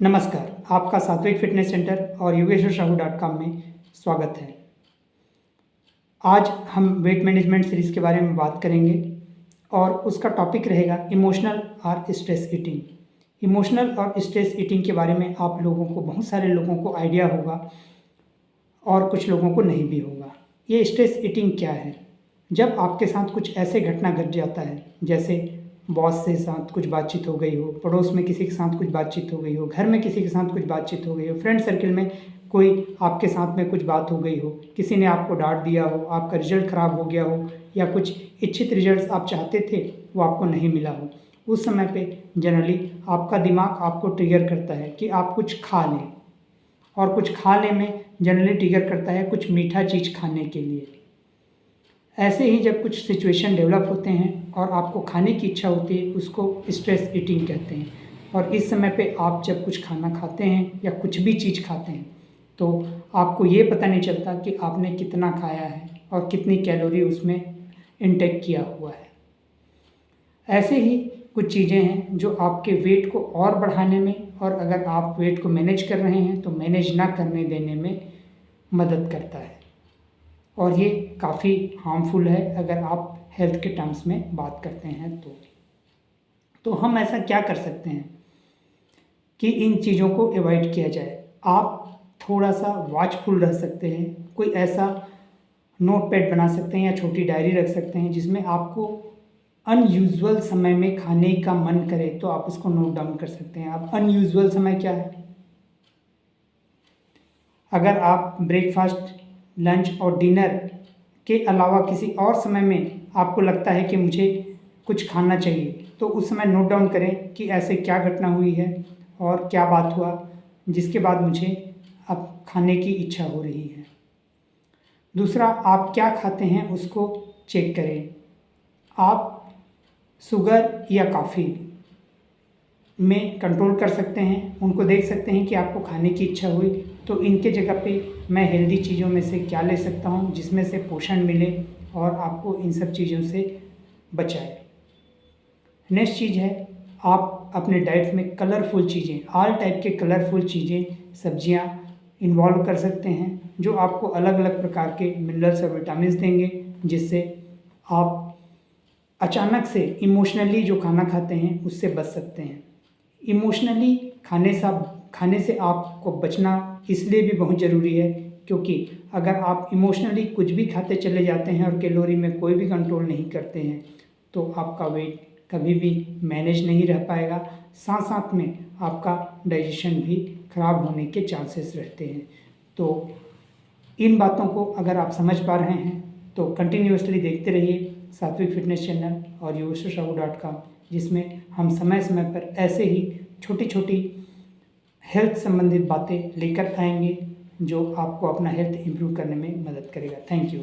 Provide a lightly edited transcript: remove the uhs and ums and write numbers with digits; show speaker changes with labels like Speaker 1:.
Speaker 1: नमस्कार, आपका सात्विक फिटनेस सेंटर और yogeswarsahu.com में स्वागत है। आज हम वेट मैनेजमेंट सीरीज़ के बारे में बात करेंगे और उसका टॉपिक रहेगा इमोशनल और स्ट्रेस ईटिंग। इमोशनल और स्ट्रेस ईटिंग के बारे में आप लोगों को, बहुत सारे लोगों को आइडिया होगा और कुछ लोगों को नहीं भी होगा। ये स्ट्रेस ईटिंग क्या है? जब आपके साथ कुछ ऐसे घटना घट जाता है, जैसे बॉस से साथ कुछ बातचीत हो गई हो, पड़ोस में किसी के साथ कुछ बातचीत हो गई हो, घर में किसी के साथ कुछ बातचीत हो गई हो, फ्रेंड सर्कल में कोई आपके साथ में कुछ बात हो गई हो, किसी ने आपको डांट दिया हो, आपका रिजल्ट ख़राब हो गया हो या कुछ इच्छित रिजल्ट्स आप चाहते थे वो आपको नहीं मिला हो, उस समय पे जनरली आपका दिमाग आपको ट्रिगर करता है कि आप कुछ खा लें, और कुछ खाने में जनरली ट्रिगर करता है कुछ मीठा चीज़ खाने के लिए। ऐसे ही जब कुछ सिचुएशन डेवलप होते हैं और आपको खाने की इच्छा होती है, उसको स्ट्रेस ईटिंग कहते हैं। और इस समय पे आप जब कुछ खाना खाते हैं या कुछ भी चीज़ खाते हैं तो आपको ये पता नहीं चलता कि आपने कितना खाया है और कितनी कैलोरी उसमें इनटेक किया हुआ है। ऐसे ही कुछ चीज़ें हैं जो आपके वेट को और बढ़ाने में, और अगर आप वेट को मैनेज कर रहे हैं तो मैनेज ना करने देने में मदद करता है, और ये काफ़ी हार्मफुल है अगर आप हेल्थ के टर्म्स में बात करते हैं तो हम ऐसा क्या कर सकते हैं कि इन चीज़ों को अवॉइड किया जाए। आप थोड़ा सा वॉचफुल रह सकते हैं, कोई ऐसा नोट पैड बना सकते हैं या छोटी डायरी रख सकते हैं जिसमें आपको अनयूजुअल समय में खाने का मन करे तो आप उसको नोट डाउन कर सकते हैं। अब अनयूजुअल समय क्या है? अगर आप ब्रेकफास्ट, लंच और डिनर के अलावा किसी और समय में आपको लगता है कि मुझे कुछ खाना चाहिए तो उस समय नोट डाउन करें कि ऐसे क्या घटना हुई है और क्या बात हुआ जिसके बाद मुझे अब खाने की इच्छा हो रही है। दूसरा, आप क्या खाते हैं उसको चेक करें। आप शुगर या कॉफ़ी में कंट्रोल कर सकते हैं, उनको देख सकते हैं कि आपको खाने की इच्छा हुई तो इनके जगह पे मैं हेल्दी चीज़ों में से क्या ले सकता हूँ जिसमें से पोषण मिले और आपको इन सब चीज़ों से बचाए। नेक्स्ट चीज़ है, आप अपने डाइट में कलरफुल चीज़ें, ऑल टाइप के कलरफुल चीज़ें, सब्जियां इन्वॉल्व कर सकते हैं जो आपको अलग अलग प्रकार के मिनरल्स और विटामिन्स देंगे, जिससे आप अचानक से इमोशनली जो खाना खाते हैं उससे बच सकते हैं। इमोशनली खाने से आपको बचना इसलिए भी बहुत ज़रूरी है क्योंकि अगर आप इमोशनली कुछ भी खाते चले जाते हैं और कैलोरी में कोई भी कंट्रोल नहीं करते हैं तो आपका वेट कभी भी मैनेज नहीं रह पाएगा, साथ साथ में आपका डाइजेशन भी खराब होने के चांसेस रहते हैं। तो इन बातों को अगर आप समझ पा रहे हैं तो कंटिन्यूअसली देखते रहिए सात्विक फिटनेस चैनल और yogeswarsahu.com, जिसमें हम समय समय पर ऐसे ही छोटी छोटी हेल्थ संबंधित बातें लेकर आएंगे जो आपको अपना हेल्थ इम्प्रूव करने में मदद करेगा। Thank you.